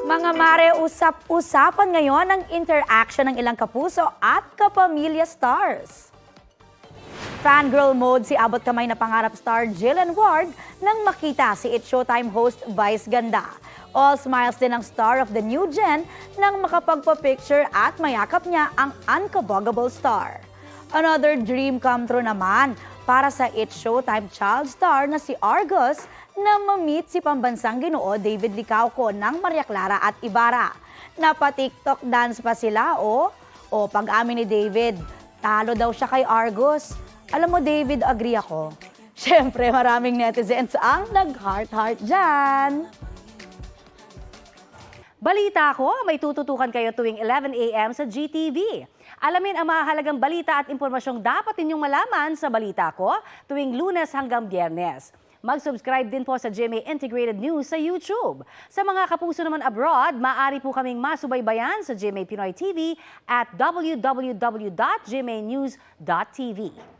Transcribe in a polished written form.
Mga mare, usap-usapan ngayon ang interaction ng ilang kapuso at kapamilya stars. Fangirl mode si abot kamay na pangarap star Jillian Ward nang makita si It's Showtime host Vice Ganda. All smiles din ang star of the new gen nang makapagpa-picture at mayakap niya ang unkabuggable star. Another dream come true naman para sa It's Showtime child star na si Argus na ma-meet si pambansang ginoo David Licauco ng Maria Clara at Ibarra. Napa-TikTok dance pa sila o pag-amin ni David, talo daw siya kay Argus. Alam mo David, agree ako. Siyempre maraming netizens ang nag-heart-heart dyan. Balita ko, may tututukan kayo tuwing 11 a.m. sa GTV. Alamin ang mahalagang balita at impormasyong dapat ninyong malaman sa Balita Ko tuwing Lunes hanggang Biyernes. Mag-subscribe din po sa GMA Integrated News sa YouTube. Sa mga kapuso naman abroad, maaari po kaming masubaybayan sa GMA Pinoy TV at www.gmanews.tv.